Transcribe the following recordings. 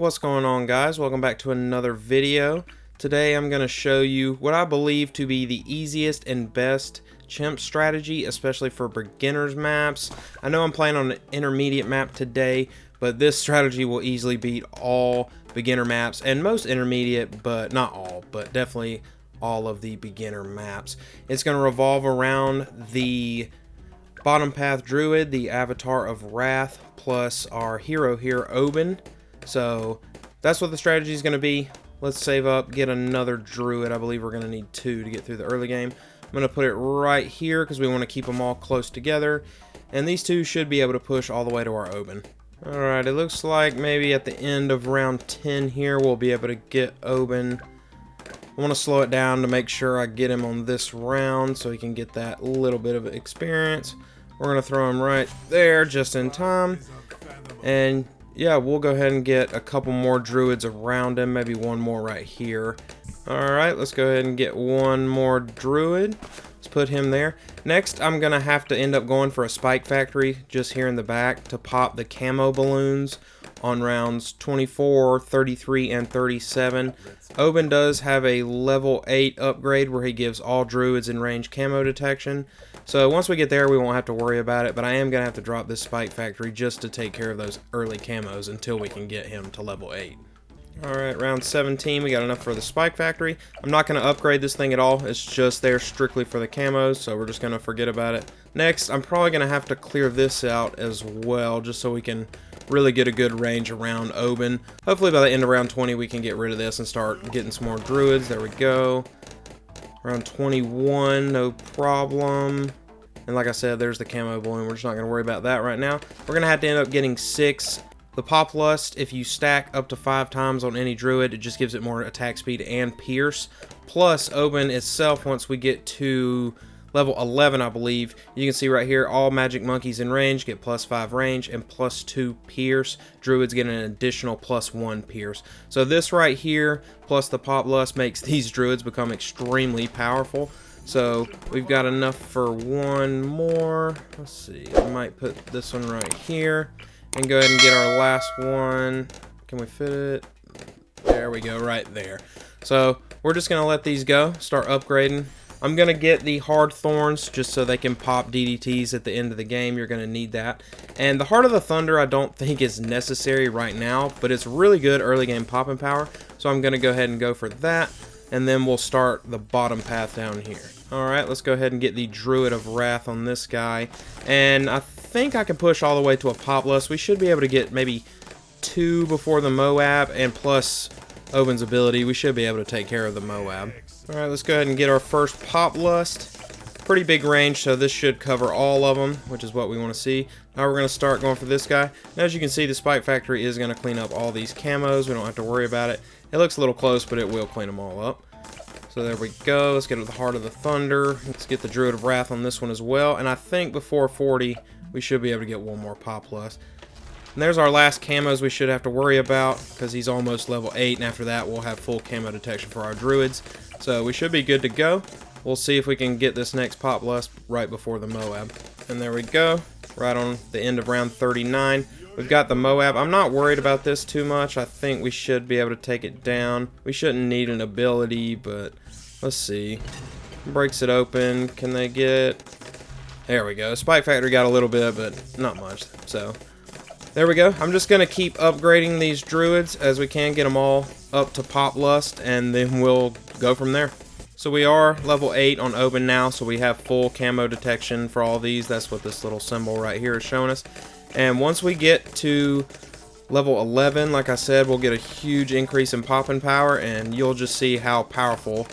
What's going on, guys? Welcome back to another video. Today I'm going to show you what I believe to be the easiest and best chimp strategy, especially for beginners maps. I know I'm playing on an intermediate map today, but this strategy will easily beat all beginner maps and most intermediate, but not all, but definitely all of the beginner maps. It's going to revolve around the bottom path druid, the avatar of Wrath, plus our hero here, Oben. So that's what the strategy is going to be. Let's save up, get another druid. I believe we're going to need 2 to get through the early game. I'm going to put it right here because we want to keep them all close together. And these 2 should be able to push all the way to our Oben. Alright, it looks like maybe at the end of round 10 here we'll be able to get Oben. I want to slow it down to make sure I get him on this round so he can get that little bit of experience. We're going to throw him right there just in time. And yeah, we'll go ahead and get a couple more druids around him, maybe one more right here. Alright, let's go ahead and get one more druid. Let's put him there. Next, I'm going to have to end up going for a spike factory just here in the back to pop the camo balloons on rounds 24, 33, and 37. Oben does have a level 8 upgrade where he gives all druids in range camo detection. So once we get there, we won't have to worry about it, but I am going to have to drop this spike factory just to take care of those early camos until we can get him to level 8. Alright, round 17, we got enough for the spike factory. I'm not going to upgrade this thing at all, it's just there strictly for the camos, so we're just going to forget about it. Next, I'm probably going to have to clear this out as well, just so we can really get a good range around Oben. Hopefully by the end of round 20 we can get rid of this and start getting some more druids. There we go. Round 21, no problem. And like I said, there's the camo balloon. We're just not going to worry about that right now. We're going to have to end up getting 6. The Pop Lust, if you stack up to 5 times on any druid, it just gives it more attack speed and pierce. Plus, Oben itself, once we get to level 11, I believe, you can see right here, all magic monkeys in range get plus 5 range and plus 2 pierce. Druids get an additional plus 1 pierce. So this right here, plus the Pop Lust, makes these druids become extremely powerful. So we've got enough for one more. Let's see, I might put this one right here and go ahead and get our last one. Can we fit it? There we go, right there. So we're just gonna let these go, start upgrading. I'm going to get the Hard Thorns just so they can pop DDTs at the end of the game. You're going to need that. And the Heart of the Thunder I don't think is necessary right now, but it's really good early game popping power. So I'm going to go ahead and go for that. And then we'll start the bottom path down here. Alright, let's go ahead and get the Druid of Wrath on this guy. And I think I can push all the way to a Pop Lust. We should be able to get maybe 2 before the Moab, and plus Oben's ability, we should be able to take care of the Moab. Alright, let's go ahead and get our first Pop Lust. Pretty big range, so this should cover all of them, which is what we want to see. Now we're going to start going for this guy. And as you can see, the Spike Factory is going to clean up all these camos. We don't have to worry about it. It looks a little close, but it will clean them all up. So there we go. Let's get the Heart of the Thunder. Let's get the Druid of Wrath on this one as well. And I think before 40, we should be able to get one more Pop Lust. And there's our last camos we should have to worry about, because he's almost level 8, and after that we'll have full camo detection for our druids. So we should be good to go. We'll see if we can get this next Pop Lust right before the Moab. And there we go, right on the end of round 39. We've got the Moab. I'm not worried about this too much. I think we should be able to take it down. We shouldn't need an ability, but let's see. Breaks it open. Can they get... There we go. Spike Factory got a little bit, but not much. So there we go. I'm just going to keep upgrading these druids as we can, get them all up to Pop Lust, and then we'll go from there. So we are level 8 on Oben now, so we have full camo detection for all these. That's what this little symbol right here is showing us. And once we get to level 11, like I said, we'll get a huge increase in popping power, and you'll just see how powerful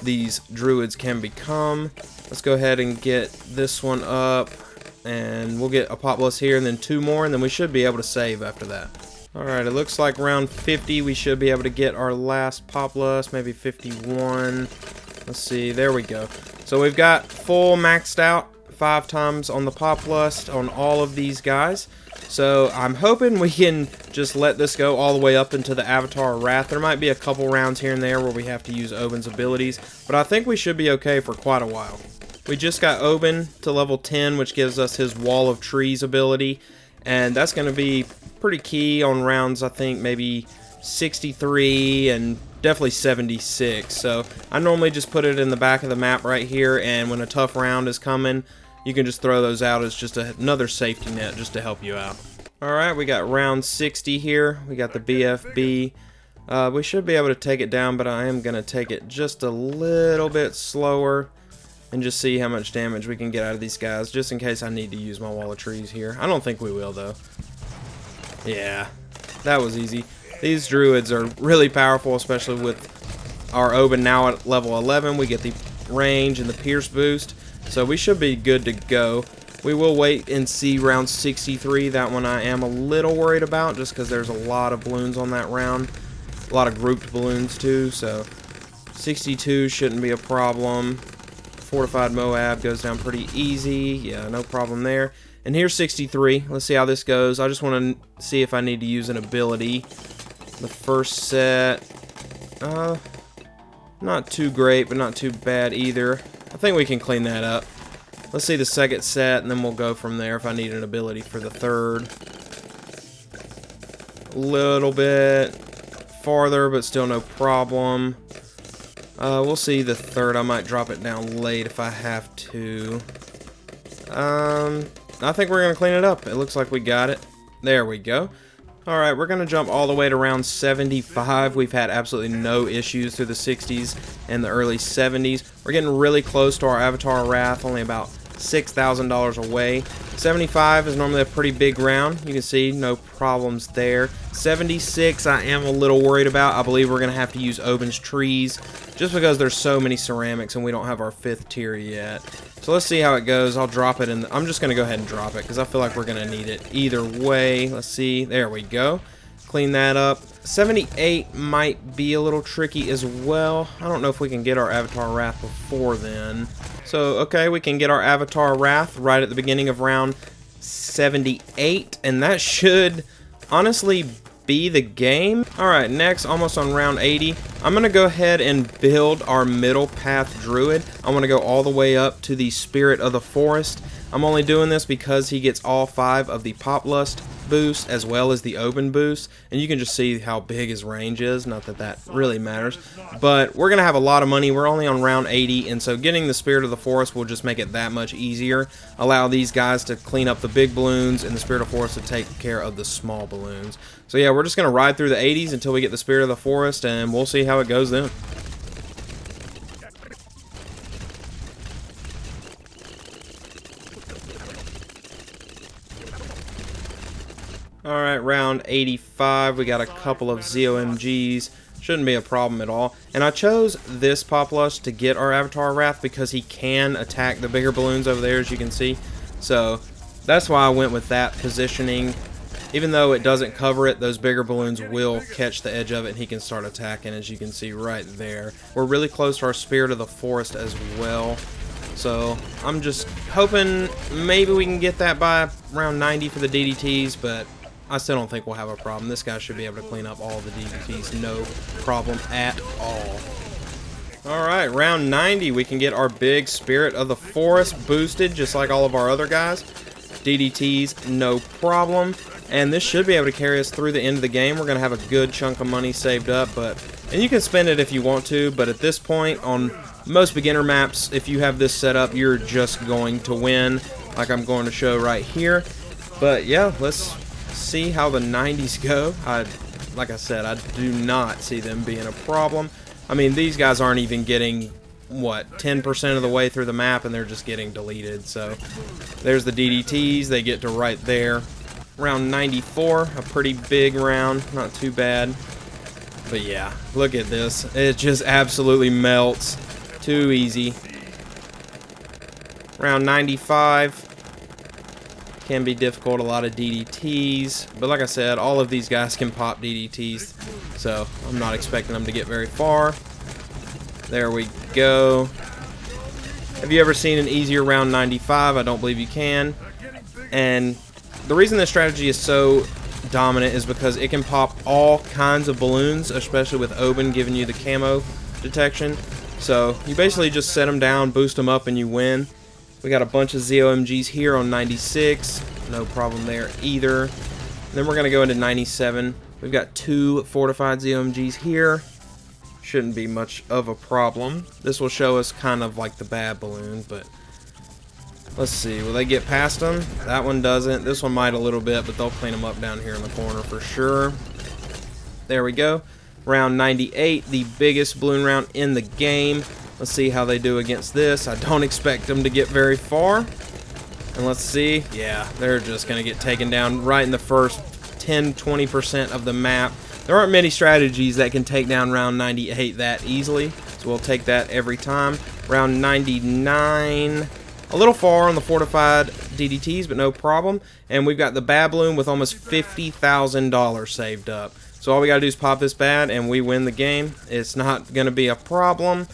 these druids can become. Let's go ahead and get this one up. And we'll get a Pop Lust here, and then 2 more, and then we should be able to save after that. Alright, it looks like round 50 we should be able to get our last Pop Lust, maybe 51. Let's see, there we go. So we've got full maxed out 5 times on the Pop Lust on all of these guys. So I'm hoping we can just let this go all the way up into the Avatar of Wrath. There might be a couple rounds here and there where we have to use Oben's abilities, but I think we should be okay for quite a while. We just got Oben to level 10, which gives us his Wall of Trees ability, and that's going to be pretty key on rounds, I think maybe 63 and definitely 76. So I normally just put it in the back of the map right here, and when a tough round is coming, you can just throw those out as just another safety net just to help you out. Alright, we got round 60 here. We got the BFB. We should be able to take it down, but I am going to take it just a little bit slower and just see how much damage we can get out of these guys, just in case I need to use my wall of trees here. I don't think we will, though. Yeah, that was easy. These druids are really powerful, especially with our Oban now at level 11. We get the range and the pierce boost, so we should be good to go. We will wait and see round 63. That one I am a little worried about, just because there's a lot of balloons on that round. A lot of grouped balloons too, so 62 shouldn't be a problem. Fortified Moab goes down pretty easy. Yeah, no problem there. And here's 63. Let's see how this goes. I just want to see if I need to use an ability. The first set, not too great, but not too bad either. I think we can clean that up. Let's see the second set, and then we'll go from there if I need an ability for the third. A little bit farther, but still no problem. We'll see the third. I might drop it down late if I have to. I think we're going to clean it up. It looks like we got it. There we go. Alright, we're going to jump all the way to round 75. We've had absolutely no issues through the 60s and the early 70s. We're getting really close to our Avatar Wrath, only about $6,000 away. 75 is normally a pretty big round. You can see no problems there. 76 I am a little worried about. I believe we're going to have to use Oban's trees just because there's so many ceramics and we don't have our 5th tier yet. So let's see how it goes. I'll drop it in. I'm just going to go ahead and drop it because I feel like we're going to need it either way. Let's see. There we go. Clean that up. 78 might be a little tricky as well. I don't know if we can get our Avatar Wrath before then. So, okay, we can get our Avatar Wrath right at the beginning of round 78, and that should honestly be the game. Alright, next, almost on round 80, I'm going to go ahead and build our middle path druid. I want to go all the way up to the Spirit of the Forest. I'm only doing this because he gets all 5 of the Pop Lust boost as well as the Oban boost, and you can just see how big his range is. Not that that really matters, but we're gonna have a lot of money. We're only on round 80, and so getting the Spirit of the Forest will just make it that much easier. Allow these guys to clean up the big balloons and the Spirit of the Forest to take care of the small balloons. So yeah, we're just gonna ride through the 80s until we get the Spirit of the Forest, and we'll see how it goes then. Alright, round 85, we got a couple of ZOMGs. Shouldn't be a problem at all. And I chose this Pop Lust to get our Avatar Wrath because he can attack the bigger balloons over there, as you can see. So that's why I went with that positioning. Even though it doesn't cover it, those bigger balloons will catch the edge of it and he can start attacking, as you can see right there. We're really close to our Spirit of the Forest as well. So I'm just hoping maybe we can get that by round 90 for the DDTs, but I still don't think we'll have a problem. This guy should be able to clean up all the DDTs, no problem at all. Alright, round 90, we can get our big Spirit of the Forest boosted, just like all of our other guys. DDTs, no problem. And this should be able to carry us through the end of the game. We're going to have a good chunk of money saved up, and you can spend it if you want to, but at this point, on most beginner maps, if you have this set up, you're just going to win, like I'm going to show right here. But yeah, let's see how the 90s go. Like I said, I do not see them being a problem. I mean, these guys aren't even getting, what, 10% of the way through the map, and they're just getting deleted. So there's the DDTs. They get to right there. Round 94, a pretty big round, not too bad. But yeah, look at this. It just absolutely melts. Too easy. Round 95. Can be difficult, a lot of DDTs, but like I said, all of these guys can pop DDTs, so I'm not expecting them to get very far. There we go. Have you ever seen an easier round 95? I don't believe you can. And the reason this strategy is so dominant is because it can pop all kinds of balloons, especially with Oban giving you the camo detection. So you basically just set them down, boost them up, and you win. We got a bunch of ZOMGs here on 96. No problem there either. Then we're going to go into 97. We've got 2 fortified ZOMGs here. Shouldn't be much of a problem. This will show us kind of like the bad balloon, but let's see. Will they get past them? That one doesn't. This one might a little bit, but they'll clean them up down here in the corner for sure. There we go. Round 98, the biggest balloon round in the game. Let's see how they do against this. I don't expect them to get very far. And let's see. Yeah, they're just going to get taken down right in the first 10-20% of the map. There aren't many strategies that can take down round 98 that easily, so we'll take that every time. Round 99, a little far on the fortified DDTs, but no problem. And we've got the bad balloon with almost $50,000 saved up. So all we gotta do is pop this bad, and we win the game. It's not gonna be a problem.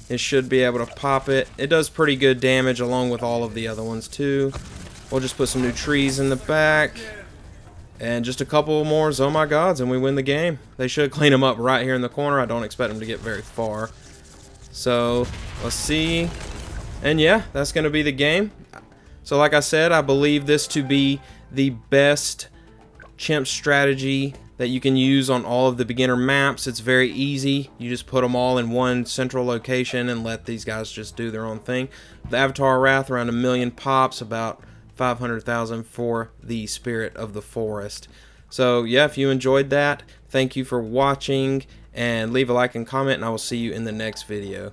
It should be able to pop it. It does pretty good damage along with all of the other ones too. We'll just put some new trees in the back. And just a couple more Oh My Gods, and we win the game. They should clean them up right here in the corner. I don't expect them to get very far. So, let's see. And yeah, that's going to be the game. So like I said, I believe this to be the best chimp strategy that you can use on all of the beginner maps. It's very easy. You just put them all in one central location and let these guys just do their own thing. The Avatar Wrath, around 1 million pops, about 500,000 for the Spirit of the Forest. So yeah, if you enjoyed that, thank you for watching, and leave a like and comment, and I will see you in the next video.